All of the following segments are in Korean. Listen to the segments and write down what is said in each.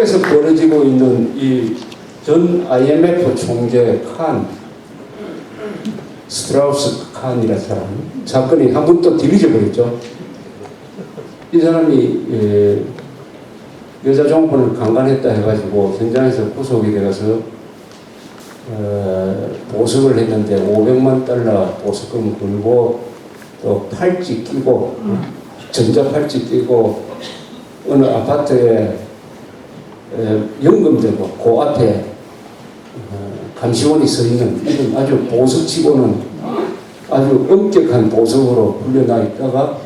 미국에서 벌어지고 있는 이 전 IMF 총재 스트라우스 칸이라는 사람 사건이 한 번 또 뒤집어 버렸죠. 이 사람이 여자 종업원을 강간했다 해가지고 현장에서 구속이 되어서 보석을 했는데 $500만 보석금 걸고 또 팔찌 끼고 전자팔찌 끼고 어느 아파트에 연금 들고 그 앞에 감시원이 서 있는 이런 아주 보석치고는 아주 엄격한 보석으로 불려나 있다가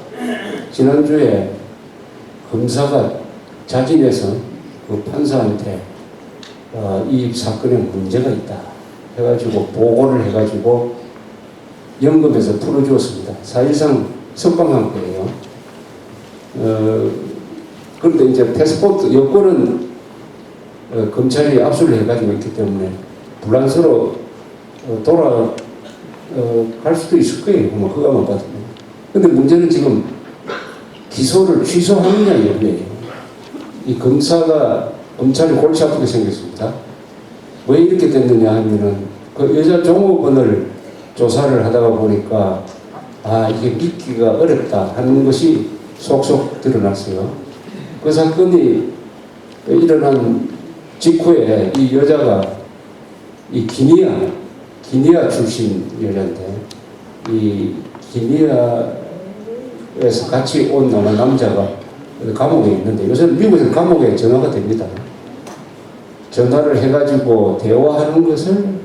지난주에 검사가 자진해서 그 판사한테 이 사건에 문제가 있다 해가지고 보고를 해가지고 연금에서 풀어주었습니다. 사실상 석방한 거예요. 그런데 이제 패스포트 여권은 검찰이 압수를 해가지고 있기 때문에 불란서로 돌아갈 수도 있을 거예요. 뭐 허가만 받으면. 근데 문제는 지금 기소를 취소하느냐 여부예요. 이 검찰이 골치 아프게 생겼습니다. 왜 이렇게 됐느냐 하면은 그 여자 종업원을 조사를 하다가 보니까 이게 믿기가 어렵다 하는 것이 속속 드러났어요. 그 사건이 일어난 직후에 이 여자가 이 기니아 출신 여자인데 이 기니아에서 같이 온 남자가 감옥에 있는데 요새 미국에서 감옥에 전화가 됩니다. 전화를 해가지고 대화하는 것을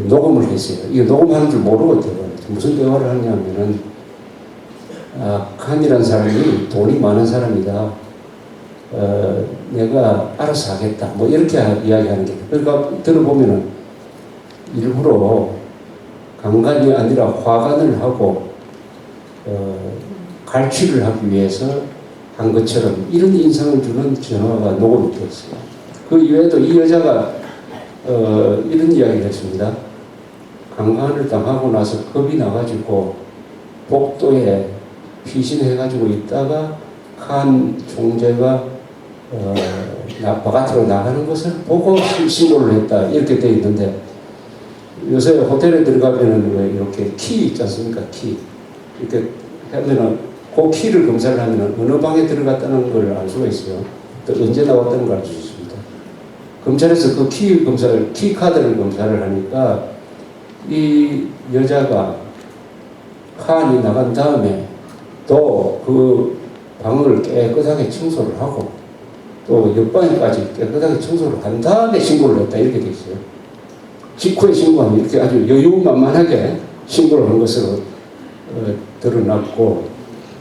녹음을 했어요. 이거 녹음하는 줄 모르고 대화를 했어요. 무슨 대화를 하냐면은 칸이라는 사람이 돈이 많은 사람이다. 내가 알아서 하겠다. 뭐 이렇게 이야기하는 게. 그러니까 들어보면은 일부러 강간이 아니라 화간을 하고 갈취를 하기 위해서 한 것처럼 이런 인상을 주는 전화가 녹음이 되었어요. 그 이외에도 이 여자가 이런 이야기를 했습니다. 강간을 당하고 나서 겁이 나가지고 복도에 피신해가지고 있다가 칸 총재가 바깥으로 나가는 것을 보고 신고를 했다 이렇게 되어 있는데 요새 호텔에 들어가면은 왜 이렇게 키 있지 않습니까? 키 이렇게 하면은 그 키를 검사를 하면은 어느 방에 들어갔다는 걸 알 수가 있어요. 또 언제 나왔다는 걸 알 수 있습니다. 검찰에서 그 키 카드를 검사를 하니까 이 여자가 칸이 나간 다음에 또 그 방을 깨끗하게 청소를 하고 또 옆방에까지 깨끗하게 청소를 한 다음에 신고를 했다 이렇게 돼 있어요. 직후에 신고하면 이렇게 아주 여유만만하게 신고를 한 것으로 드러났고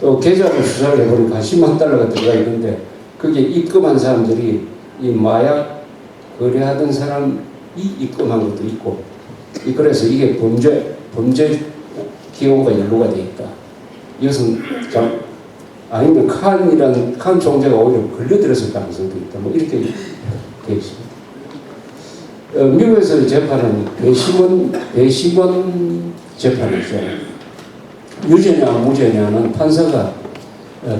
또 계좌를 수사를 해보니까 $10만 들어가 있는데 그게 입금한 사람들이 이 마약 거래하던 사람이 입금한 것도 있고 그래서 이게 범죄 기호가 연루가 되어 있다. 이것은 아니면 칸 총재가 오히려 걸려들었을 가능성도 있다. 뭐 이렇게 되어 있습니다. 미국에서의 재판은 배심원 재판이죠. 유죄냐 무죄냐는 판사가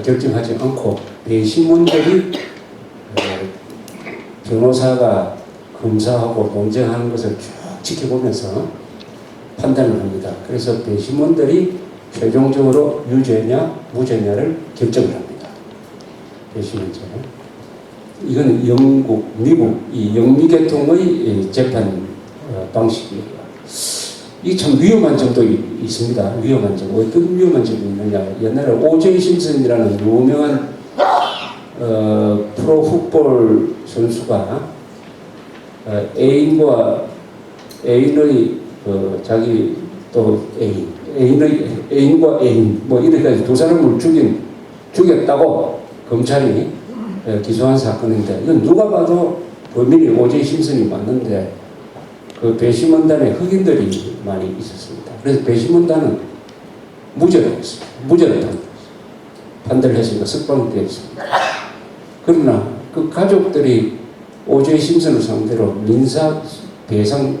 결정하지 않고 배심원들이 변호사가 검사하고 논쟁하는 것을 쭉 지켜보면서 판단을 합니다. 그래서 배심원들이 최종적으로 유죄냐 무죄냐를 결정을 합니다. 배심원죄는. 이건 미국 이 영미계통의 재판 방식이에요. 이 참 위험한 점도 있습니다. 위험한 점. 어떤 위험한 점이 있느냐. 옛날에 오제이 심슨이라는 유명한 프로풋볼 선수가 애인의 자기 또 애인과 애인 뭐 이렇게 두 사람을 죽였다고 검찰이 기소한 사건인데 이건 누가 봐도 범인이 오제이 심슨이 맞는데 그 배심원단에 흑인들이 많이 있었습니다. 그래서 배심원단은 무죄를 했습니다. 무죄를 판단을 했으니까 석방되었습니다. 그러나 그 가족들이 오제이 심슨을 상대로 민사 배상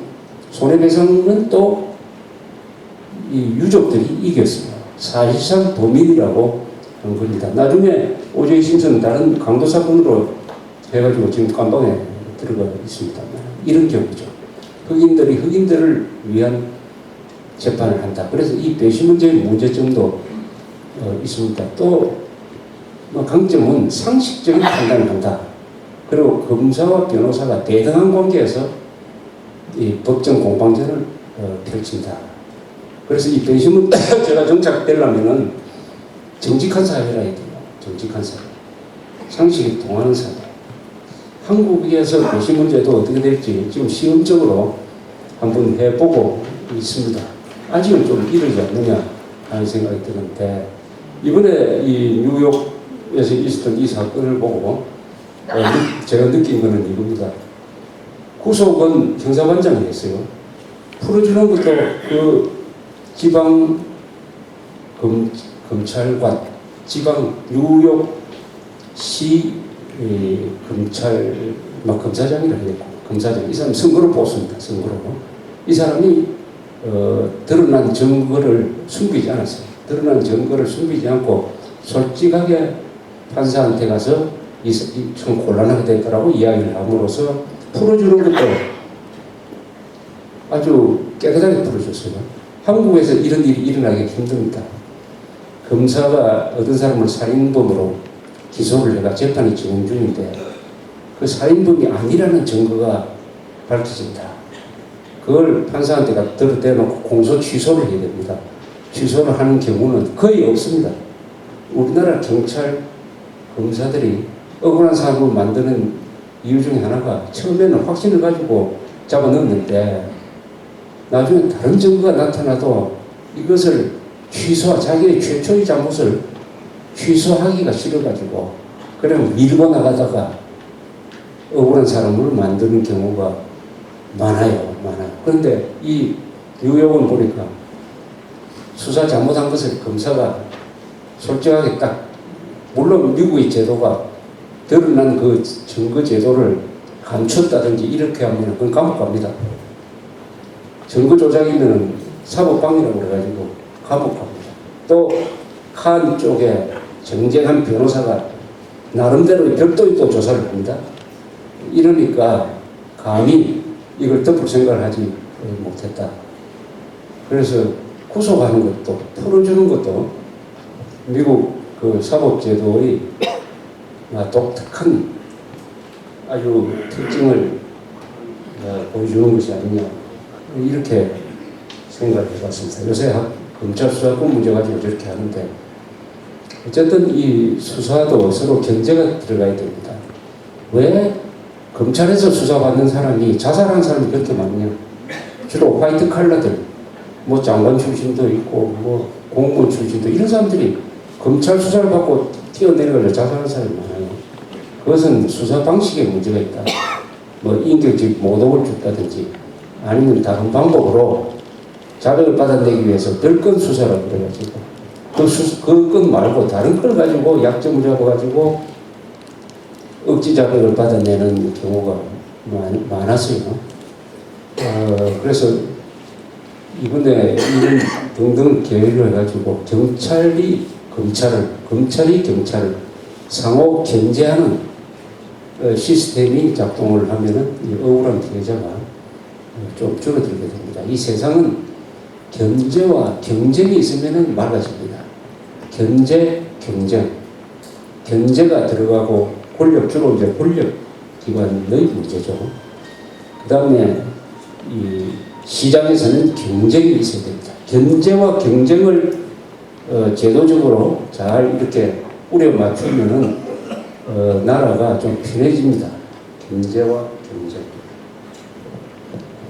손해배상은 또 이 유족들이 이겼습니다. 사실상 범인이라고 한 겁니다. 나중에 오제이 심슨은 다른 강도 사건으로 해가지고 지금 감방에 들어가 있습니다. 이런 경우죠. 흑인들이 흑인들을 위한 재판을 한다. 그래서 이 배심 문제의 문제점도 있습니다. 또 강점은 상식적인 판단을 한다. 그리고 검사와 변호사가 대등한 관계에서 이 법정 공방전을 펼친다. 그래서 이 배심은 제가 정착되려면은 정직한 사회라 해야 돼요. 정직한 사회. 상식이 통하는 사회. 한국에서 배심 문제도 어떻게 될지 지금 시험적으로 한번 해보고 있습니다. 아직은 좀 이르지 않느냐 하는 생각이 드는데, 이번에 이 뉴욕에서 있었던 이 사건을 보고 제가 느낀 것은 이겁니다. 구속은 형사반장이 했어요. 풀어주는 것도 그 지방 검찰관, 지방 뉴욕시 검사장이라 했고, 검사장. 이 사람 선거를 뽑습니다. 선거로. 이 사람이 드러난 증거를 숨기지 않았어요. 드러난 증거를 숨기지 않고 솔직하게 판사한테 가서 좀 곤란하게 됐더라고 이야기를 함으로써 풀어주는 것도 아주 깨끗하게 풀어줬어요. 한국에서 이런 일이 일어나기 힘듭니다. 검사가 어떤 사람을 살인범으로 기소를 해가 재판이 진행 중인데 그 살인범이 아니라는 증거가 밝혀진다. 그걸 판사한테 갖다 대놓고 공소 취소를 해야 됩니다. 취소를 하는 경우는 거의 없습니다. 우리나라 경찰, 검사들이 억울한 사람을 만드는 이유 중에 하나가 처음에는 확신을 가지고 잡아넣는데 나중에 다른 증거가 나타나도 이것을 자기의 최초의 잘못을 취소하기가 싫어가지고 그냥 밀고 나가다가 억울한 사람을 만드는 경우가 많아요. 그런데 이 뉴욕은 보니까 수사 잘못한 것을 검사가 솔직하게 딱, 물론 미국의 제도가 드러난 그 증거 제도를 감췄다든지 이렇게 하면 그건 감옥 갑니다. 증거 조작이면 사법방이라고 그래가지고 감옥 갑니다. 또 칸 쪽에 정쟁한 변호사가 나름대로 별도의 또 조사를 합니다. 이러니까 감히 이걸 덮을 생각을 하지 못했다. 그래서 구속하는 것도 풀어주는 것도 미국 그 사법제도의 독특한 아주 특징을 보여주는 것이 아니냐 이렇게 생각을 해봤습니다. 요새 검찰 수사권 문제 가지고 저렇게 하는데 어쨌든 이 수사도 서로 경제가 들어가야 됩니다. 왜 검찰에서 수사받는 사람이 자살한 사람이 그렇게 많냐? 주로 화이트 칼라들, 뭐 장관 출신도 있고 뭐 공무원 출신도 이런 사람들이 검찰 수사를 받고 뛰어내려가지고 자살한 사람이 많아요. 그것은 수사 방식에 문제가 있다. 뭐 인격적 모독을 줬다든지 아니면 다른 방법으로 자백을 받아내기 위해서 별건 수사라고 그래가지고 그 건 말고 다른 걸 가지고 약점을 잡아가지고 억지 자백을 받아내는 경우가 많았어요. 그래서 이번에 이런 등등 계획을 해가지고 경찰이 검찰이 경찰을 상호 견제하는 시스템이 작동을 하면은 이 억울한 피해자가 좀 줄어들게 됩니다. 이 세상은 견제와 경쟁이 있으면은 맑아집니다. 경제가 들어가고 주로 이제 권력 기관의 문제죠. 그 다음에 이 시장에서는 경쟁이 있어야 됩니다. 견제와 경쟁을 제도적으로 잘 이렇게 뿌려 맞추면은 나라가 좀 편해집니다. 경제와 경쟁.